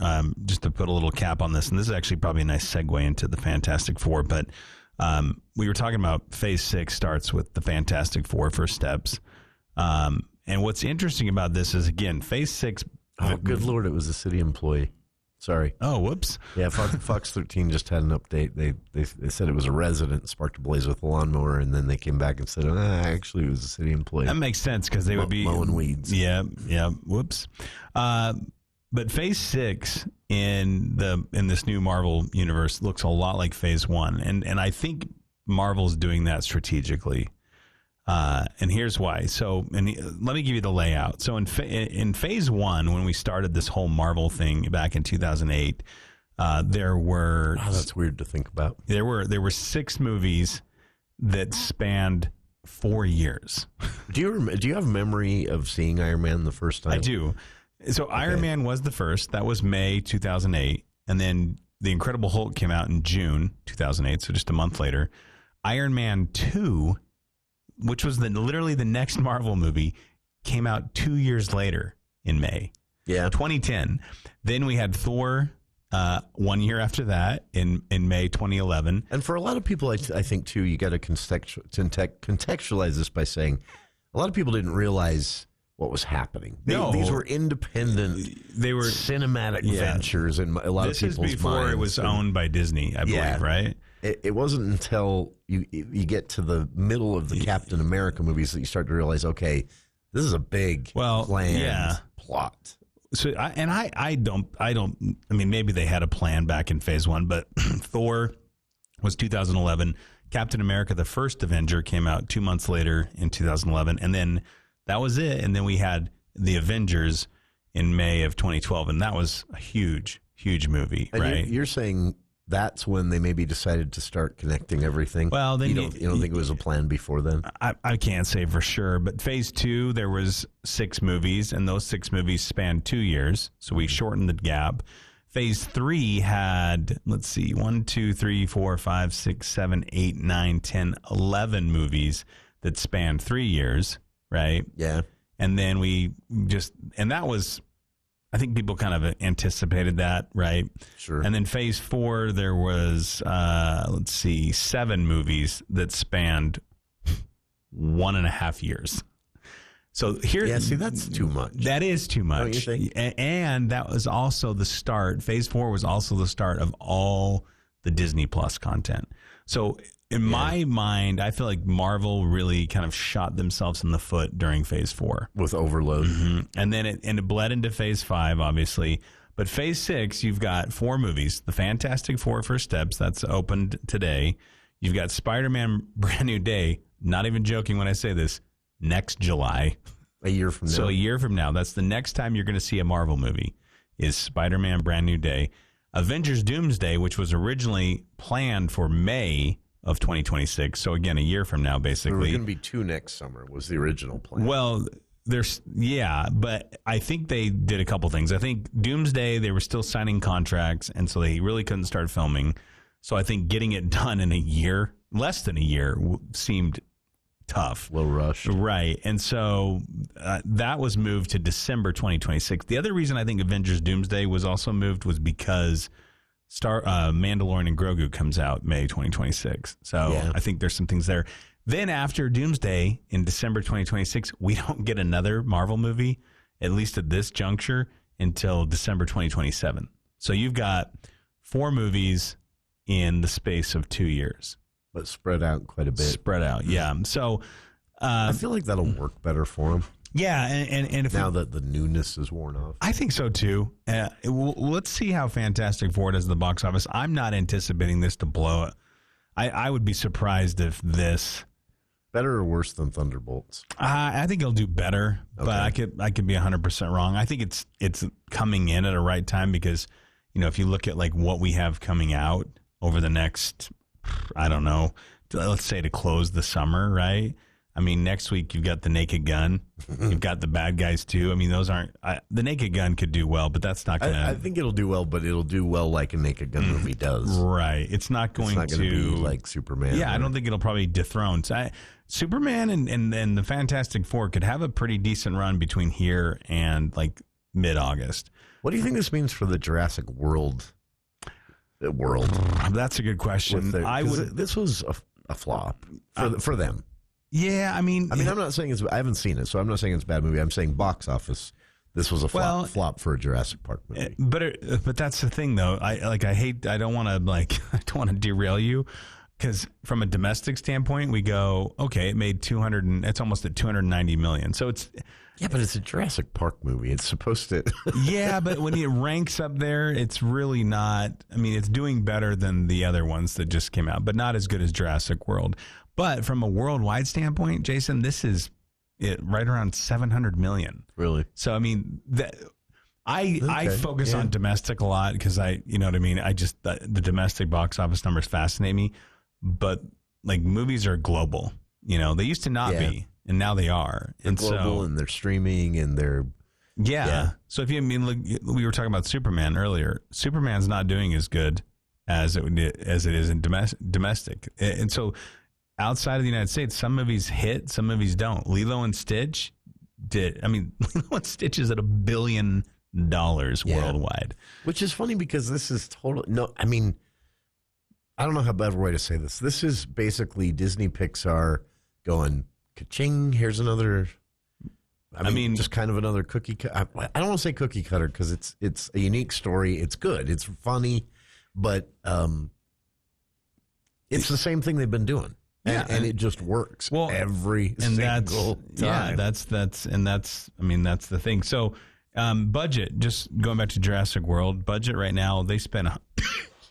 just to put a little cap on this, and this is actually probably a nice segue into the Fantastic Four, but we were talking about Phase 6 starts with the Fantastic Four first steps. And what's interesting about this is, again, Phase 6... Oh, good Lord, it was a city employee. Sorry. Oh, whoops. Yeah, Fox 13 just had an update. They said it was a resident sparked a blaze with a lawnmower, and then they came back and said, actually, it was a city employee. That makes sense because they would be mowing weeds. Yeah. Whoops. But Phase 6 in this new Marvel universe looks a lot like Phase 1, and I think Marvel's doing that strategically. And here's why. So, let me give you the layout. So in Phase 1, when we started this whole Marvel thing back in 2008, there were... Oh, that's weird to think about. There were 6 movies that spanned 4 years. Do you have memory of seeing Iron Man the first time? I do. So okay. Iron Man was the first. That was May 2008. And then The Incredible Hulk came out in June 2008, so just a month later. Iron Man 2... which was literally the next Marvel movie, came out 2 years later in May. Yeah. 2010. Then we had Thor 1 year after that in May 2011. And for a lot of people, I think, too, you got to contextualize this by saying a lot of people didn't realize what was happening. No. These were independent. They were cinematic ventures in a lot of people's minds. This is before it was owned by Disney, I believe, right? It wasn't until you get to the middle of the Captain America movies that you start to realize, okay, this is a big planned plot. So I mean, maybe they had a plan back in phase 1, but Thor was 2011. Captain America, the first Avenger, came out 2 months later in 2011. And then that was it. And then we had the Avengers in May of 2012. And that was a huge, huge movie, and right? You're saying that's when they maybe decided to start connecting everything. Well, then you don't think it was a plan before then? I can't say for sure, but phase 2, there was 6 movies, and those 6 movies spanned 2 years, so we shortened the gap. Phase 3 had, 1, 2, 3, 4, 5, 6, 7, 8, 9, 10, 11 movies that spanned 3 years, right? Yeah. And then and that was, I think people kind of anticipated that, right? Sure. And then phase 4, there was, 7 movies that spanned 1.5 years. So here, that's too much. That is too much. Don't you think? And that was also the start. Phase 4 was also the start of all the Disney Plus content. So in my mind, I feel like Marvel really kind of shot themselves in the foot during phase 4 with overload. Mm-hmm. And then it bled into phase 5, obviously. But phase 6, you've got 4 movies. The Fantastic Four First Steps, that's opened today. You've got Spider-Man Brand New Day. Not even joking when I say this. Next July. A year from now. So a year from now. That's the next time you're going to see a Marvel movie is Spider-Man Brand New Day. Avengers Doomsday, which was originally planned for May of 2026. So again, a year from now, basically. There were going to be 2 next summer was the original plan. Well, but I think they did a couple things. I think Doomsday, they were still signing contracts, and so they really couldn't start filming. So I think getting it done in a year, less than a year, seemed tough. A little rushed. Right. And so that was moved to December 2026. The other reason I think Avengers Doomsday was also moved was because Mandalorian and Grogu comes out May 2026. So I think there's some things there. Then after Doomsday in December 2026, we don't get another Marvel movie, at least at this juncture, until December 2027. So you've got 4 movies in the space of 2 years. But spread out quite a bit. Spread out, yeah. So I feel like that'll work better for them. Yeah, and if now that the newness is worn off, I think so too. Let's see how Fantastic Four does at the box office. I'm not anticipating this to blow it. I would be surprised if this better or worse than Thunderbolts. I think it'll do better, but I could be 100% wrong. I think it's coming in at a right time because if you look at like what we have coming out over the next, I don't know, let's say to close the summer, right? I mean, next week you've got The Naked Gun. You've got The Bad Guys 2. I mean, those aren't... The Naked Gun could do well, but that's not going to... I think it'll do well, but it'll do well like a Naked Gun movie does. Right. It's not going to... be like Superman. Yeah, I don't think it'll probably dethrone. Superman and the Fantastic Four could have a pretty decent run between here and like mid-August. What do you think this means for the Jurassic World? That's a good question. This was a flop for them. Yeah, I mean, I'm not saying I haven't seen it, so I'm not saying it's a bad movie. I'm saying box office. This was a flop for a Jurassic Park movie. But that's the thing, though. I don't want to derail you, because from a domestic standpoint, we go, okay, it made it's almost at 290 million. So it's but it's a Jurassic Park movie. It's supposed to. Yeah, but when it ranks up there, it's really not. I mean, it's doing better than the other ones that just came out, but not as good as Jurassic World. But from a worldwide standpoint, Jason, this is right around 700 million. Really? So, I mean, I focus on domestic a lot because you know what I mean? The domestic box office numbers fascinate me. But like movies are global. They used to not be, and now they are. They're global, and they're streaming, and they're... Yeah. So if look, we were talking about Superman earlier. Superman's not doing as good as it is in domestic. And so... outside of the United States, some movies hit, some movies don't. Lilo and Stitch did. I mean, Lilo and Stitch is at $1 billion worldwide. Which is funny because this is totally... No, I mean, I don't know how better way to say this. This is basically Disney Pixar going, ka-ching, here's another I mean, just kind of another cookie cutter. I don't want to say cookie cutter because it's a unique story. It's good. It's funny, but it's the same thing they've been doing. And it just works every single time. Yeah, that's the thing. So, budget, just going back to Jurassic World, budget right now, they spent,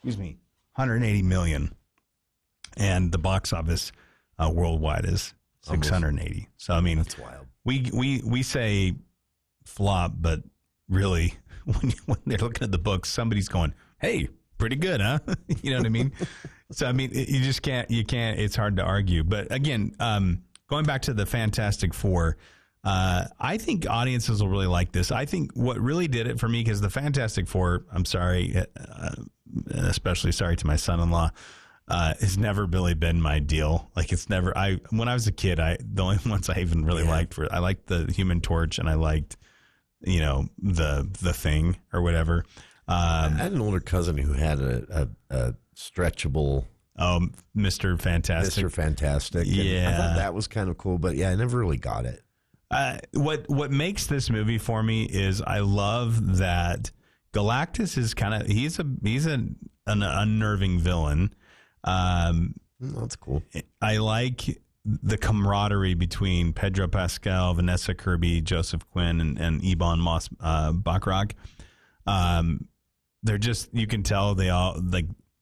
$180 million. And the box office worldwide is 680. So, I mean, that's wild. We say flop, but really, when they're looking at the books, somebody's going, hey, pretty good, huh? You know what I mean? So, I mean, you just can't, it's hard to argue. But again, going back to the Fantastic Four, I think audiences will really like this. I think what really did it for me, because the Fantastic Four, I'm sorry, especially sorry to my son-in-law, has never really been my deal. Like it's never, when I was a kid, the only ones I even really liked I liked the Human Torch and I liked, the Thing or whatever. I had an older cousin who had a stretchable Mr. Fantastic. Mr. Fantastic. Yeah. I thought that was kind of cool, but yeah, I never really got it. What makes this movie for me is I love that Galactus is he's an unnerving villain. That's cool. I like the camaraderie between Pedro Pascal, Vanessa Kirby, Joseph Quinn, and Ebon Moss-Bachrach. They're just, you can tell they all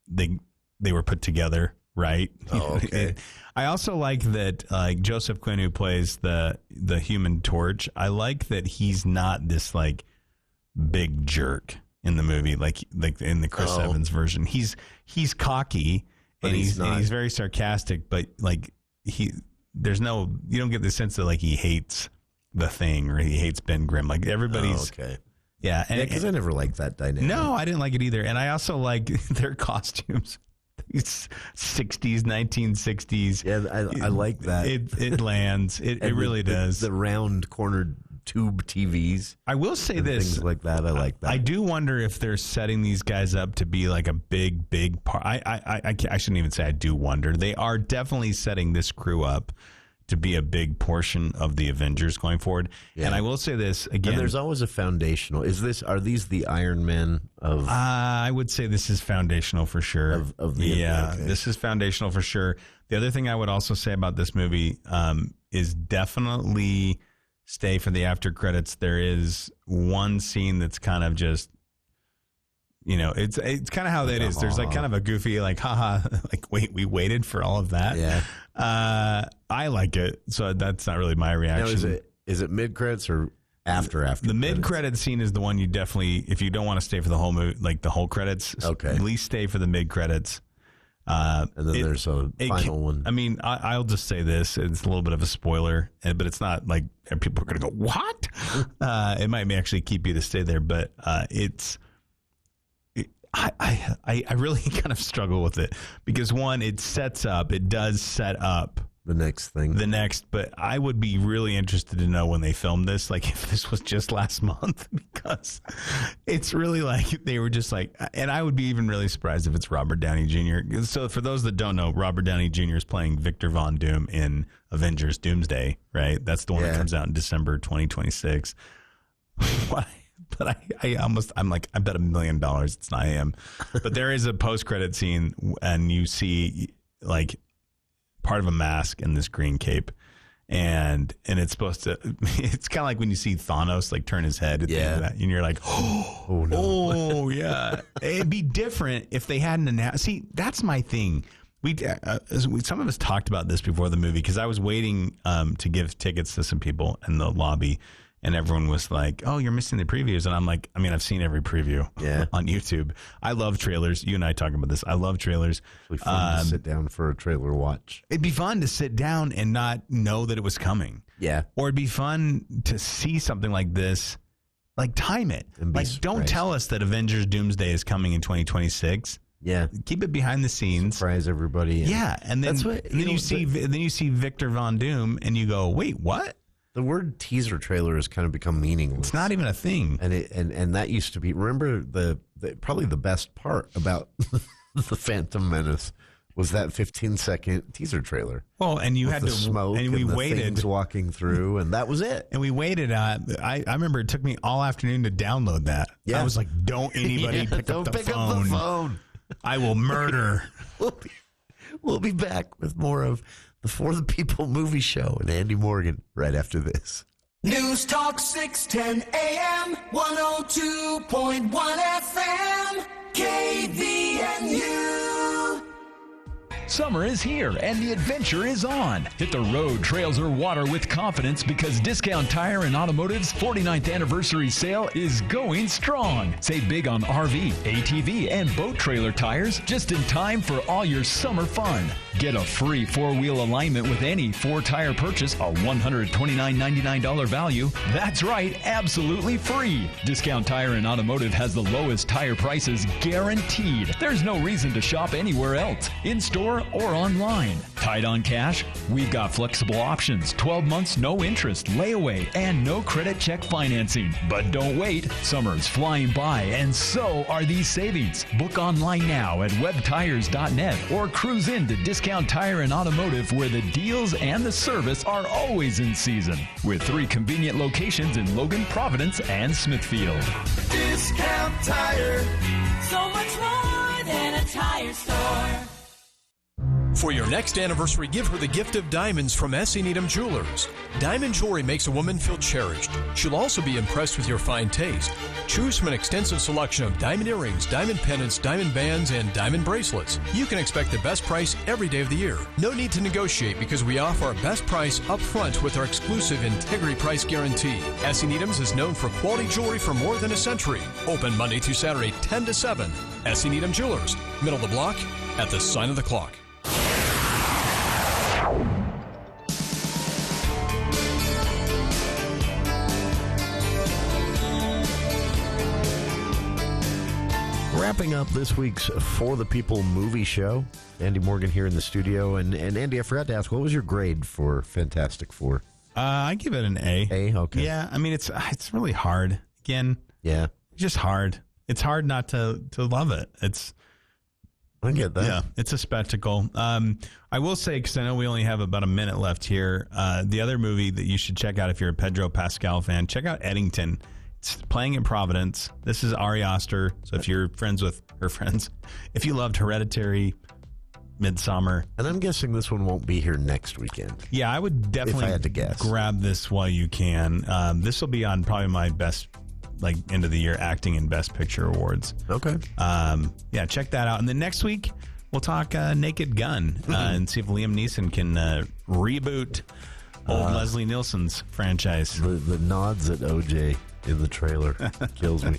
they were put together right. Oh, okay. I also like that Joseph Quinn, who plays the Human Torch, I like that he's not this like big jerk in the movie, like in the Chris Evans version. He's cocky, but and he's very sarcastic, but like you don't get the sense that like he hates the Thing or he hates Ben Grimm. Like everybody's okay. Yeah, because I never liked that dynamic. No, I didn't like it either. And I also like their costumes. These 60s, 1960s. Yeah, I like that. It lands. It really does. The round cornered tube TVs. I will say this. Things like that. I like that. I do wonder if they're setting these guys up to be like a big part. I shouldn't even say I do wonder. They are definitely setting this crew up to be a big portion of the Avengers going forward. Yeah. And I will say this again. And there's always a foundational. Are these the Iron Men of? I would say this is foundational for sure. This is foundational for sure. The other thing I would also say about this movie is definitely stay for the after credits. There is one scene that's kind of just, it's kind of how that is. There's like kind of a goofy, like, haha, like, wait, we waited for all of that. Yeah. I like it. So that's not really my reaction. Now, is it mid credits or after? The mid credit scene is the one you definitely, if you don't want to stay for the whole movie, like the whole credits, okay, at least stay for the mid credits. And then there's a final one. I mean, I'll just say this. It's a little bit of a spoiler, but it's not like people are going to go, what? It might actually keep you to stay there, but I really kind of struggle with it because one, it does set up the next thing. But I would be really interested to know when they filmed this, like if this was just last month, because it's really like they were just like, and I would be even really surprised if it's Robert Downey Jr. So for those that don't know, Robert Downey Jr. is playing Victor Von Doom in Avengers Doomsday, right? That's the one that comes out in December 2026. But I'm like, I bet $1 million it's not him. But there is a post-credit scene and you see like part of a mask in this green cape. And it's supposed to, it's kind of like when you see Thanos like turn his head at the end of that. And you're like, oh no. Oh yeah. It'd be different if they hadn't announced. See, that's my thing. Some of us talked about this before the movie because I was waiting to give tickets to some people in the lobby. And everyone was like, oh, you're missing the previews. And I'm like, I mean, I've seen every preview on YouTube. I love trailers. You and I talk about this. I love trailers. It's fun to sit down for a trailer watch. It'd be fun to sit down and not know that it was coming. Yeah. Or it'd be fun to see something like this, like time it. Like, don't tell us that Avengers Doomsday is coming in 2026. Yeah. Keep it behind the scenes. Surprise everybody. Yeah. And then, you see Victor Von Doom and you go, wait, what? The word teaser trailer has kind of become meaningless. It's not even a thing. And that used to be, remember the probably the best part about the Phantom Menace was that 15-second teaser trailer. Well, and you with had the to smoke and we the waited things walking through, and that was it. And we waited. I remember it took me all afternoon to download that. Yeah. I was like, "Don't anybody pick up the phone. I will murder." We'll be back with more of the For the People movie show and Andy Morgan right after this. News Talk 610 AM, 102.1 FM, KVNU. Summer is here and the adventure is on. Hit the road, trails, or water with confidence because Discount Tire and Automotive's 49th anniversary sale is going strong. Save big on RV, ATV, and boat trailer tires just in time for all your summer fun. Get a free 4-wheel alignment with any 4-tire purchase, a $129.99 value. That's right, absolutely free. Discount Tire and Automotive has the lowest tire prices guaranteed. There's no reason to shop anywhere else, in-store or online. Tight on cash? We've got flexible options, 12 months, no interest, layaway, and no credit check financing. But don't wait. Summer's flying by, and so are these savings. Book online now at webtires.net or cruise into Discount Tire and Automotive, where the deals and the service are always in season, with 3 convenient locations in Logan, Providence, and Smithfield. Discount Tire. So much more than a tire store. For your next anniversary, give her the gift of diamonds from S.E. Needham Jewelers. Diamond jewelry makes a woman feel cherished. She'll also be impressed with your fine taste. Choose from an extensive selection of diamond earrings, diamond pendants, diamond bands, and diamond bracelets. You can expect the best price every day of the year. No need to negotiate because we offer our best price up front with our exclusive integrity price guarantee. S.E. Needham's is known for quality jewelry for more than a century. Open Monday through Saturday, 10 to 7. S.E. Needham Jewelers, middle of the block, at the sign of the clock. Wrapping up this week's For the People movie show. Andy Morgan here in the studio. And Andy, I forgot to ask, what was your grade for Fantastic Four? I give it an A. A, okay. Yeah, I mean, it's really hard. Again, yeah, it's just hard. It's hard not to love it. I get that. Yeah, it's a spectacle. I will say, because I know we only have about a minute left here, the other movie that you should check out if you're a Pedro Pascal fan, check out Eddington. It's playing in Providence. This is Ari Aster. So if you're friends with her friends, if you loved Hereditary, Midsommar. And I'm guessing this one won't be here next weekend. Yeah, I would definitely if I had to guess. Grab this while you can. This will be on probably my best, end of the year acting and best picture awards. Okay. Yeah, check that out. And then next week, we'll talk Naked Gun and see if Liam Neeson can reboot old Leslie Nielsen's franchise. The nods at OJ in the trailer kills me.